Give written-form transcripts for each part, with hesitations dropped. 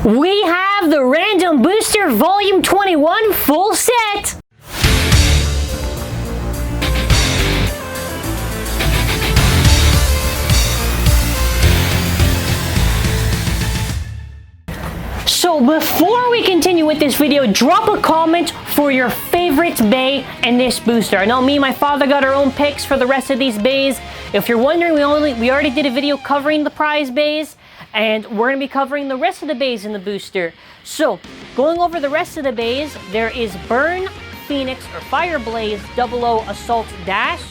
We have the Random Booster Volume 21 full set! So before we continue with this video, drop a comment for your favorite bay and this booster. I know me and my father got our own picks for the rest of these bays. If you're wondering, we already did a video covering the prize bays, and we're going to be covering the rest of the bays in the booster. So, going over the rest of the bays, there is Burn, Phoenix, or Fire Blaze 00 Assault Dash.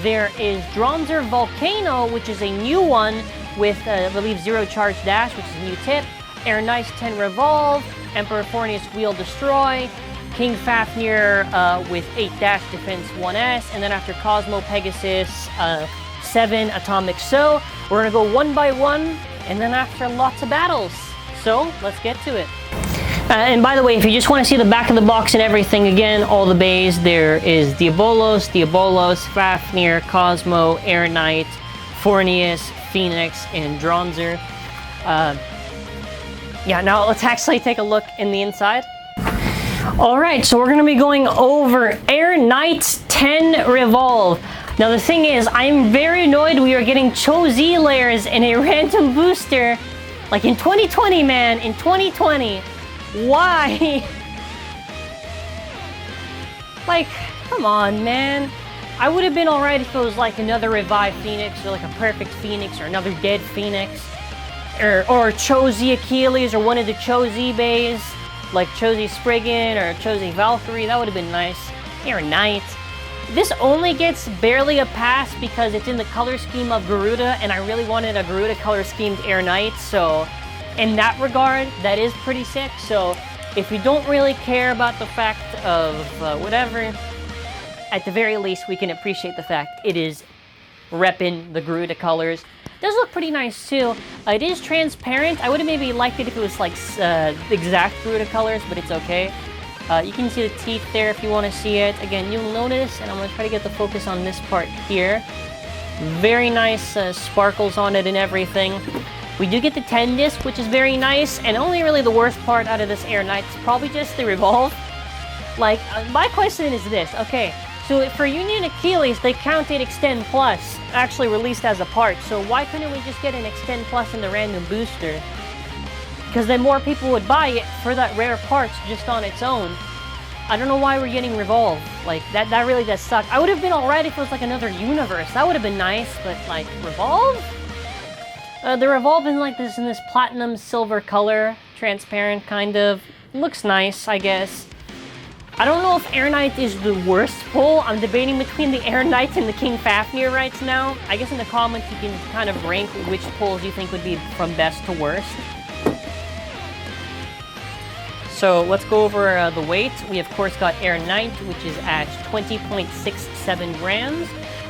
There is Dranzer Volcano, which is a new one with, I believe, 0 Charge Dash, which is a new tip. Air Nice 10 Revolve, Emperor Forneus Wheel Destroy, King Fafnir with 8 Dash Defense 1S, and then after Cosmo Pegasus 7 Atomic Sou. We're gonna go one by one, and then after lots of battles. So let's get to it. And by the way, if you just want to see the back of the box and everything, again, all the bays, there is Diabolos, Fafnir, Cosmo, Air Knight, Forneus, Phoenix, and Dranzer. Yeah, now let's actually take a look in the inside. Alright, so we're going to be going over Air Knight 10 Revolve. Now the thing is, I'm very annoyed we are getting Cho Z layers in a random booster. Like in 2020, man, in 2020. Why? Like, come on, man. I would have been alright if it was like another Revived Phoenix, or like a Perfect Phoenix, or another Dead Phoenix. Or Cho Z Achilles, or one of the Cho Z bays, like Cho Z Spriggan, or Cho Z Valkyrie. That would have been nice. Air Knight. This only gets barely a pass because it's in the color scheme of Garuda, and I really wanted a Garuda color schemed Air Knight, so in that regard, that is pretty sick. So if you don't really care about the fact of whatever, at the very least, we can appreciate the fact it is repping the Garuda colors. Does look pretty nice too. It is transparent. I would have maybe liked it if it was like exact Garuda colors, but it's okay. You can see the teeth there if you want to see it. Again, you'll notice, and I'm going to try to get the focus on this part here. Very nice sparkles on it and everything. We do get the 10 disc, which is very nice, and only really the worst part out of this Air Knight is probably just the Revolve. Like, my question is this, okay. So for Union Achilles, they counted Extend Plus, actually released as a part. So why couldn't we just get an Extend Plus in the random booster? Because then more people would buy it for that rare parts just on its own. I don't know why we're getting Revolve. Like, that really does suck. I would have been alright if it was like another universe. That would have been nice, but like, Revolve? The Revolve in like this platinum silver color, transparent kind of. Looks nice, I guess. I don't know if Air Knight is the worst pull. I'm debating between the Air Knight and the King Fafnir right now. I guess in the comments you can kind of rank which pulls you think would be from best to worst. So let's go over the weight. We of course got Air Knight, which is at 20.67 grams.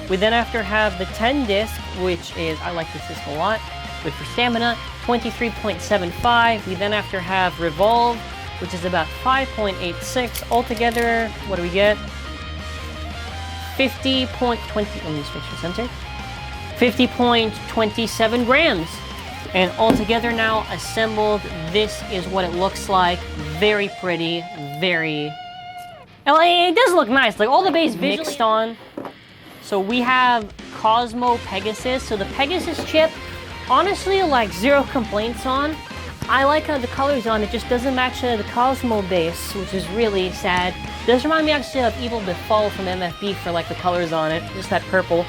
We then after have the 10 disc, which is, I like this disc a lot, good for stamina, 23.75. We then after have Revolve, which is about 5.86. Altogether, what do we get? 50.20, let me just make sure center. 50.27 grams. And altogether now, assembled, this is what it looks like. Very pretty, very... It does look nice, like all the bays mixed on. So we have Cosmo Pegasus. So the Pegasus chip, honestly, like zero complaints on. I like how the colors on it just doesn't match the Cosmo base, which is really sad. Does remind me actually of Evil Befall from MFB for like the colors on it, just that purple.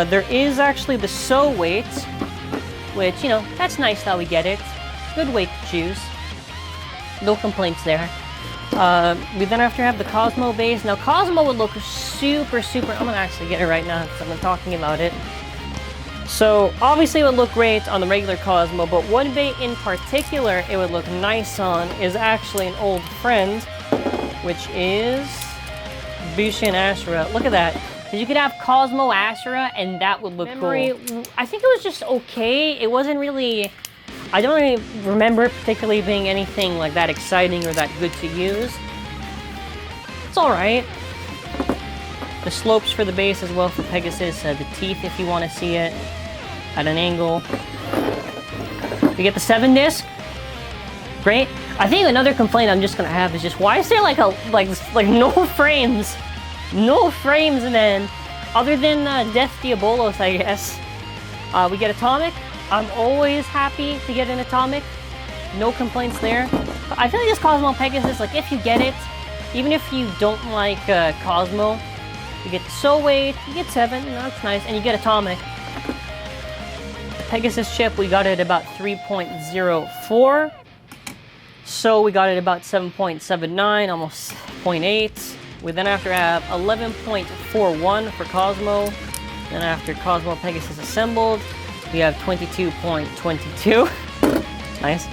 There is actually the Sou weight, which, you know, that's nice that we get it. Good weight to choose. No complaints there. We then after have the Cosmo base. Now Cosmo would look super, I'm gonna actually get it right now because I'm talking about it. So, obviously it would look great on the regular Cosmo, but one bay in particular it would look nice on is actually an old friend, which is Bushin Ashura. Look at that. You could have Cosmo Ashura, and that would look cool. I think it was just okay. It wasn't really... I don't really remember it particularly being anything like that exciting or that good to use. It's alright. The slopes for the base as well for Pegasus, the teeth if you want to see it at an angle. We get the 7 disc. great. I think another complaint I'm just gonna have is just why is there like no frames? No frames, man. Other than Death Diabolos, I guess. We get Atomic. I'm always happy to get an Atomic. No complaints there. But I feel like this Cosmo Pegasus, like if you get it, even if you don't like Cosmo, you get the Soul Weight, you get 7, that's nice, and you get Atomic. The Pegasus chip, we got it about 3.04. So we got it about 7.79, almost 0.8. We then after have 11.41 for Cosmo. Then after Cosmo Pegasus assembled, we have 22.22. Nice.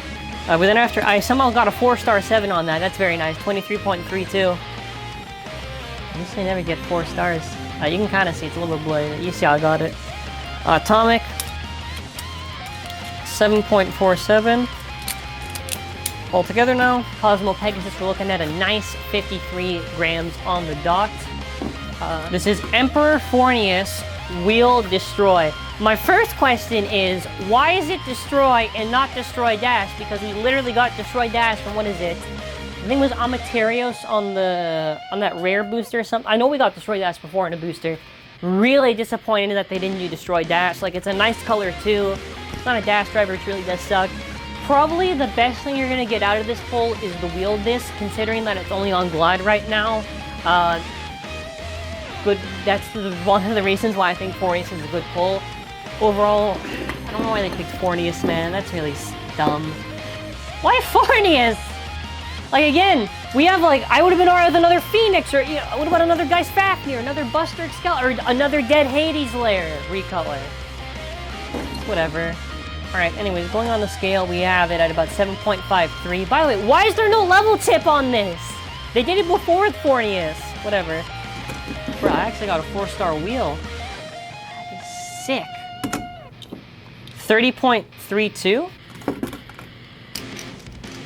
But then after, I somehow got a 4-star 7 on that. That's very nice. 23.32. I usually never get 4 stars. You can kind of see it's a little bit blurry. You see how I got it. Atomic. 7.47. Altogether now, Cosmo Pegasus, we're looking at a nice 53 grams on the dot. This is Emperor Forneus Wheel Destroy. My first question is, why is it Destroy and not Destroy Dash? Because we literally got Destroy Dash from, what is it? I think it was Amaterios on that rare booster or something. I know we got Destroy Dash before in a booster. Really disappointed that they didn't do Destroy Dash. Like, it's a nice color too. It's not a dash driver, it really does suck. Probably the best thing you're gonna get out of this pull is the wheel disc, considering that it's only on Glide right now. Good. That's one of the reasons why I think Forneus is a good pull. Overall, I don't know why they picked Forneus, man. That's really dumb. Why Forneus? Like, again, we have, like, I would have been alright with another Phoenix, or, you know, what about another guy's Fafnir, another Buster Skeleton, or another Dead Hades lair, recolor. Whatever. Alright, anyways, going on the scale, we have it at about 7.53. By the way, why is there no level tip on this? They did it before with Forneus. Whatever. Bro, I actually got a 4-star wheel. That is sick. 30.32.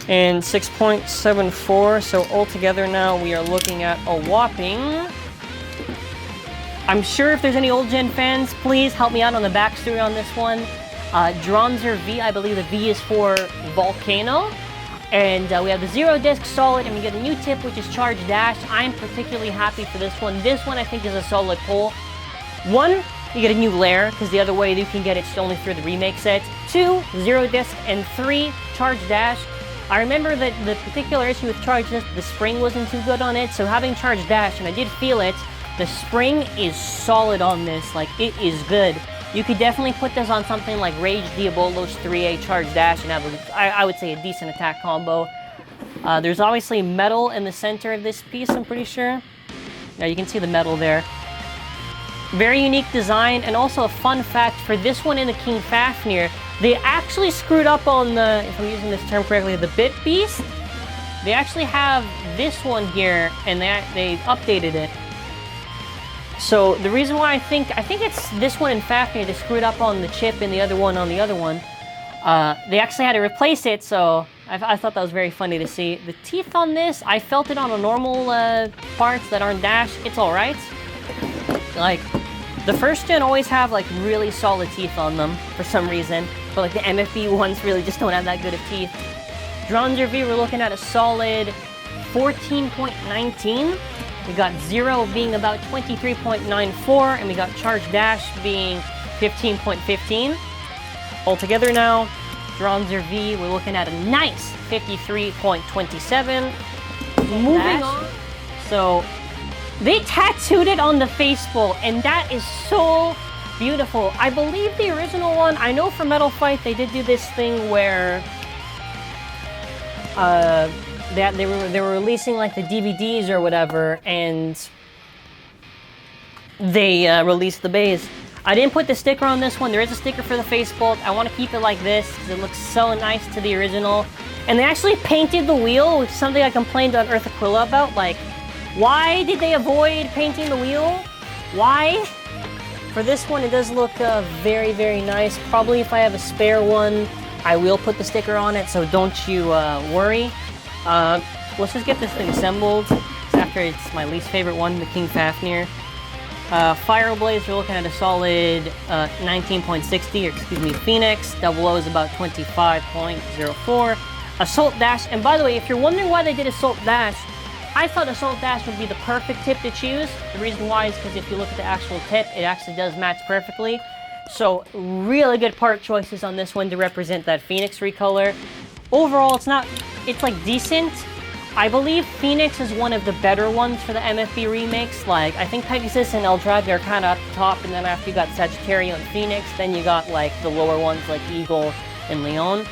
And 6.74. So altogether now we are looking at a whopping... I'm sure if there's any old gen fans, please help me out on the backstory on this one. Dranzer V, I believe the V is for Volcano. And we have the 0 disc solid, and we get a new tip, which is Charge Dash. I'm particularly happy for this one. This one I think is a solid pull. 1, you get a new lair, because the other way you can get it only through the remake set. 2, 0 disc, and 3, Charge Dash. I remember that the particular issue with Charge Disc, the spring wasn't too good on it, so having Charge Dash, and I did feel it, the spring is solid on this, like, it is good. You could definitely put this on something like Rage Diabolos 3A Charge Dash and have, I would say, a decent attack combo. There's obviously metal in the center of this piece, I'm pretty sure. Yeah, you can see the metal there. Very unique design, and also a fun fact for this one in the King Fafnir, they actually screwed up on the, if I'm using this term correctly, the bit beast. They actually have this one here, and they updated it. So the reason why I think it's this one in Fafnir, they screwed up on the chip and the other one on the other one. They actually had to replace it, so I thought that was very funny to see. The teeth on this, I felt it on a normal parts that aren't dash. It's alright. Like, the first gen always have like really solid teeth on them for some reason, but like the MFB ones really just don't have that good of teeth. Dranzer V, we're looking at a solid 14.19. We got 0 being about 23.94, and we got Charge Dash being 15.15. Altogether now, Dranzer V, we're looking at a nice 53.27. Moving on. So, they tattooed it on the faceplate, and that is so beautiful. I believe the original one, I know for Metal Fight, they did do this thing where they were releasing like the DVDs or whatever, and they released the base. I didn't put the sticker on this one. There is a sticker for the faceplate. I want to keep it like this because it looks so nice to the original. And they actually painted the wheel, which is something I complained on Earth Aquila about. Like, why did they avoid painting the wheel? Why? For this one, it does look very, very nice. Probably if I have a spare one, I will put the sticker on it, so don't you worry. Let's just get this thing assembled. After it's my least favorite one, the King Fafnir. Fire Blades, we're looking at a solid 19.60, or excuse me, Phoenix. Double O is about 25.04. Assault Dash. And by the way, if you're wondering why they did Assault Dash, I thought Assault Dash would be the perfect tip to choose. The reason why is because if you look at the actual tip, it actually does match perfectly. So really good part choices on this one to represent that Phoenix recolor. Overall, it's like decent. I believe Phoenix is one of the better ones for the MFB remakes. Like, I think Pegasus and Eldrazi are kind of at the top, and then after you got Sagittarius and Phoenix, then you got like the lower ones like Eagle and Leon.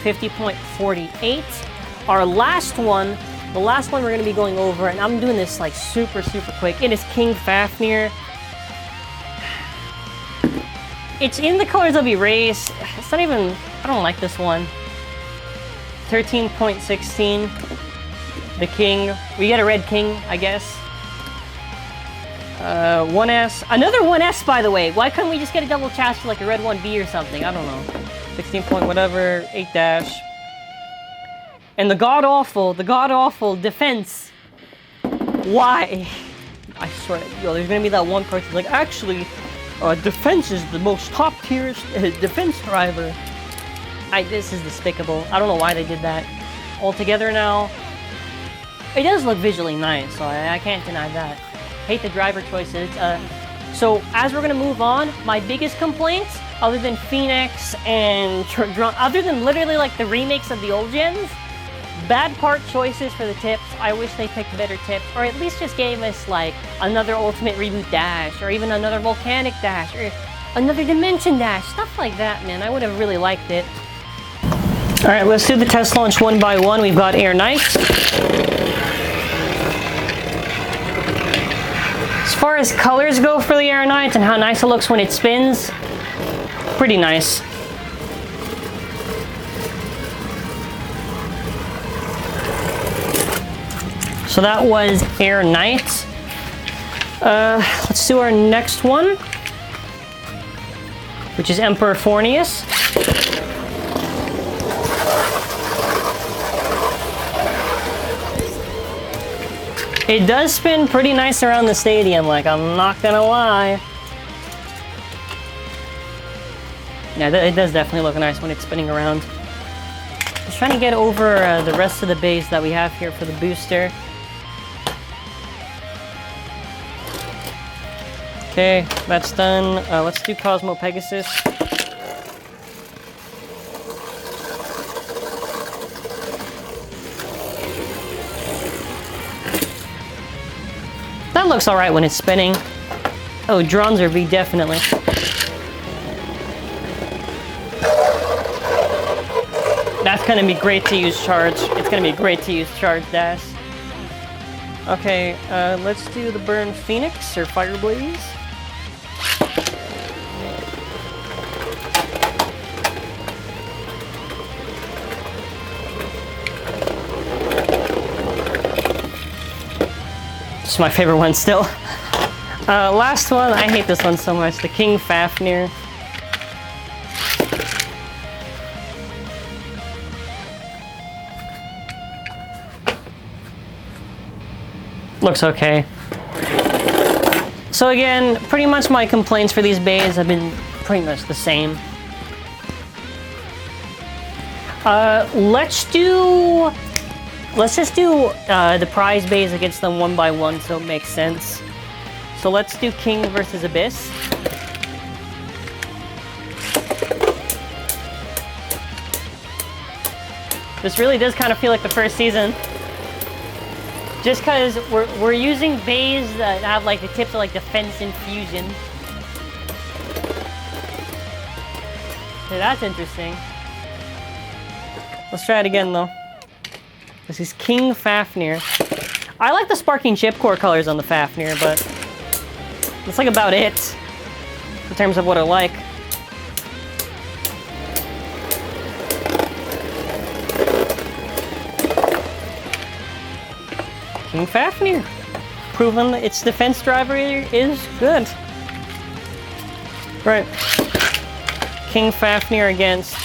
50.48. Our last one, the last one we're going to be going over, and I'm doing this like super quick. It is King Fafnir. It's in the colors of Erase. It's not even, I don't like this one. 13.16. The King. We get a red King, I guess. 1S. Another 1S, by the way. Why couldn't we just get a double chassis like a red 1B or something? I don't know. 16 point whatever. 8 dash. And the god-awful defense. Why? I swear, yo, there's gonna be that one person like, actually, defense is the most top-tier defense driver. This is despicable. I don't know why they did that. All together now. It does look visually nice, so I can't deny that. Hate the driver choices. So as we're gonna move on, my biggest complaints, other than Phoenix and other than literally like the remakes of the old gens, bad part choices for the tips. I wish they picked better tips, or at least just gave us like another Ultimate Reboot Dash, or even another Volcanic Dash, or another Dimension Dash, stuff like that, man. I would have really liked it. All right, let's do the test launch one by one. We've got Air Knight. As far as colors go for the Air Knight and how nice it looks when it spins, pretty nice. So that was Air Knight. Let's do our next one, which is Emperor Forneus. It does spin pretty nice around the stadium, like, I'm not gonna lie. Yeah, it does definitely look nice when it's spinning around. Just trying to get over the rest of the bays that we have here for the booster. Okay, that's done. Let's do Cosmo Pegasus. That looks alright when it's spinning. Oh, Dranzer V, definitely. That's gonna be great to use charge. It's gonna be great to use charge dash. Okay, let's do the Burn Phoenix or Fire Blaze. It's my favorite one still. Last one, I hate this one so much, the King Fafnir. Looks okay. So again, pretty much my complaints for these bays have been pretty much the same. Let's just do the prize bays against them one by one so it makes sense. So let's do King versus Abyss. This really does kind of feel like the first season. Just because we're using bays that have like the tips of like defense infusion. Okay, that's interesting. Let's try it again though. This is King Fafnir. I like the sparking chipcore colors on the Fafnir, but that's like about it in terms of what I like. King Fafnir. Proven its defense driver is good. Right. King Fafnir against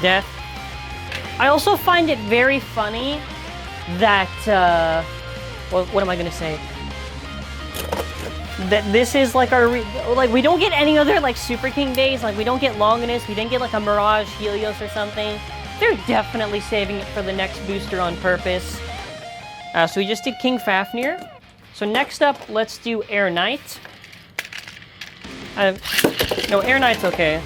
Death. I also find it very funny that, what am I gonna say? That this is like our, like we don't get any other like Super King days, like we don't get Longinus, we didn't get like a Mirage Helios or something. They're definitely saving it for the next booster on purpose. So we just did King Fafnir. So next up, let's do Air Knight. No, Air Knight's okay.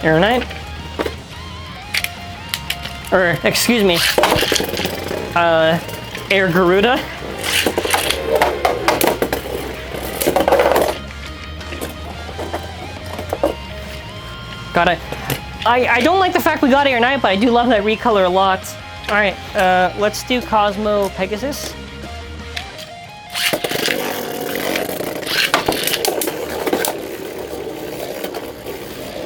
Air Knight. Or, excuse me, Air Garuda. Got it. I don't like the fact we got Air Knight, but I do love that recolor a lot. Alright, let's do Cosmo Pegasus.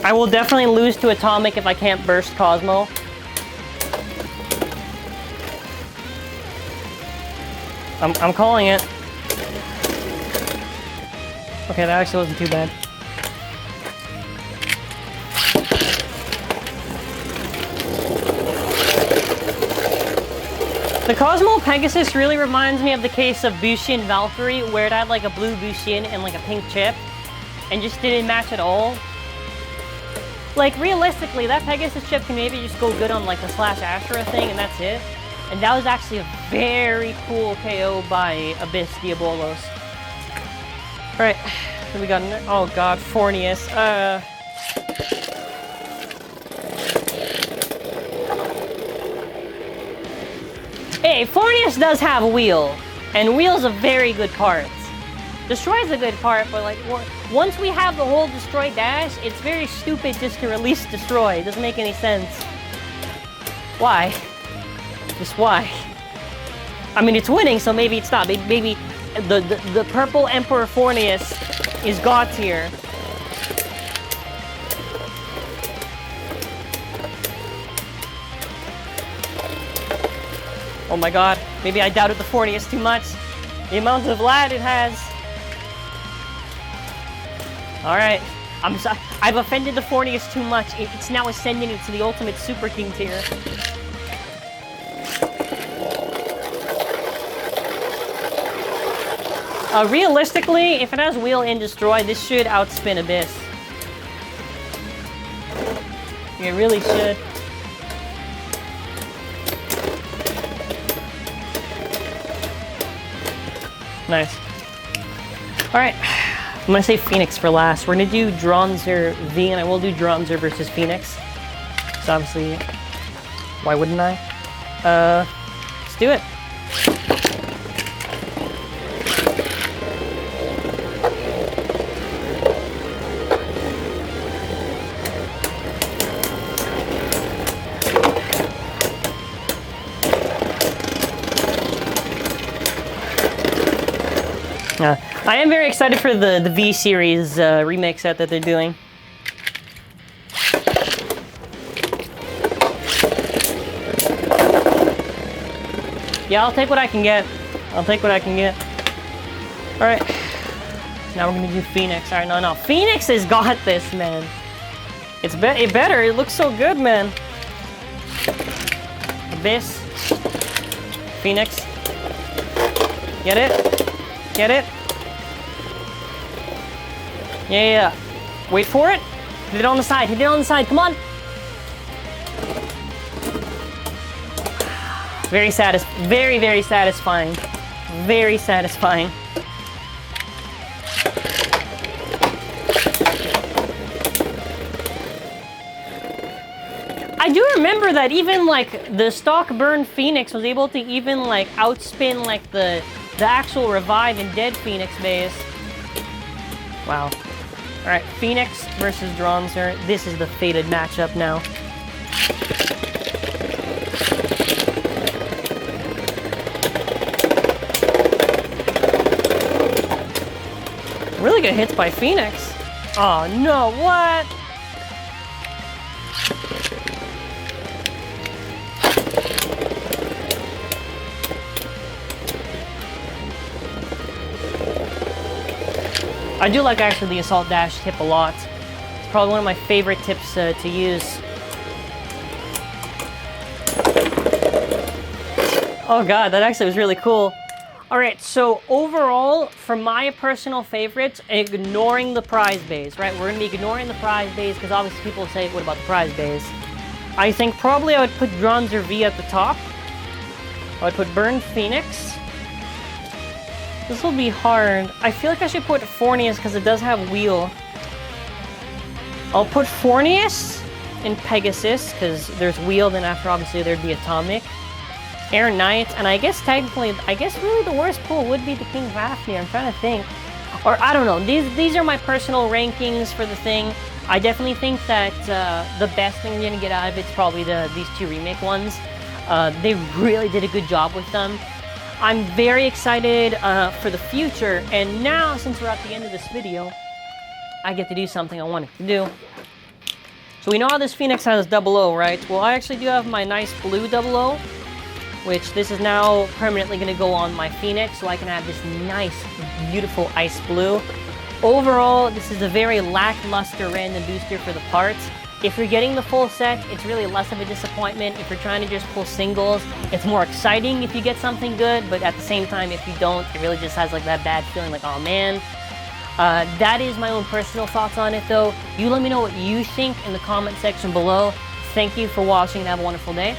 I will definitely lose to Atomic if I can't burst Cosmo. I'm calling it. Okay, that actually wasn't too bad. The Cosmo Pegasus really reminds me of the case of Bushin Valkyrie, where it had like a blue Bushin and like a pink chip, and just didn't match at all. Like, realistically, that Pegasus chip can maybe just go good on, like, the Slash Ashura thing, and that's it. And that was actually a very cool KO by Abyss Diabolos. Alright, then we got... Oh, God, Forneus. Hey, Forneus does have a wheel, and wheel's a very good part. Destroy's a good part, but like once we have the whole Destroy dash, it's very stupid just to release Destroy. It doesn't make any sense. Why? Just why? I mean, it's winning, so maybe it's not. Maybe the purple Emperor Forneus is God tier. Oh my God! Maybe I doubted the Forneus too much. The amount of lad it has. Alright, I've offended the Forneus too much. It's now ascending into the ultimate Super King tier. Realistically, if it has Wheel and Destroy, this should outspin Abyss. It really should. Nice. Alright. I'm gonna save Phoenix for last. We're gonna do Dranzer V, and I will do Dranzer versus Phoenix. So obviously, why wouldn't I? Let's do it. I am very excited for the V-Series remake set that they're doing. Yeah, I'll take what I can get. I'll take what I can get. Alright. Now we're gonna do Phoenix. Alright, no. Phoenix has got this, man. It better. It looks so good, man. Abyss. Phoenix. Get it? Get it? Yeah. Wait for it. Hit it on the side. Hit it on the side. Come on. Very satisfying. Very satisfying. Very satisfying. I do remember that even like the stock burn Phoenix was able to even like outspin like the actual revive and dead Phoenix base. Wow. Alright, Phoenix versus Dranzer. This is the fated matchup now. Really good hits by Phoenix. Oh no, what? I do like actually the Assault Dash tip a lot. It's probably one of my favorite tips to use. Oh god, that actually was really cool. Alright, so overall, for my personal favorites, ignoring the prize bays, right? We're going to be ignoring the prize bays because obviously people say, what about the prize bays? I think probably I would put Dranzer V at the top. I would put Burned Phoenix. This will be hard. I feel like I should put Forneus because it does have Wheel. I'll put Forneus in Pegasus because there's Wheel, then after obviously there'd be Atomic. Air Knight, and I guess technically, really the worst pull would be the King Fafnir. I'm trying to think. Or I don't know. These are my personal rankings for the thing. I definitely think that the best thing you're going to get out of it's probably these two remake ones. They really did a good job with them. I'm very excited for the future, and now since we're at the end of this video, I get to do something I wanted to do. So we know how this Phoenix has 00, right? Well, I actually do have my nice blue 00, which this is now permanently going to go on my Phoenix, so I can have this nice, beautiful ice blue. Overall, this is a very lackluster random booster for the parts. If you're getting the full set, it's really less of a disappointment. If you're trying to just pull singles, it's more exciting if you get something good, but at the same time, if you don't, it really just has like that bad feeling like, oh man. That is my own personal thoughts on it though. You let me know what you think in the comment section below. Thank you for watching and have a wonderful day.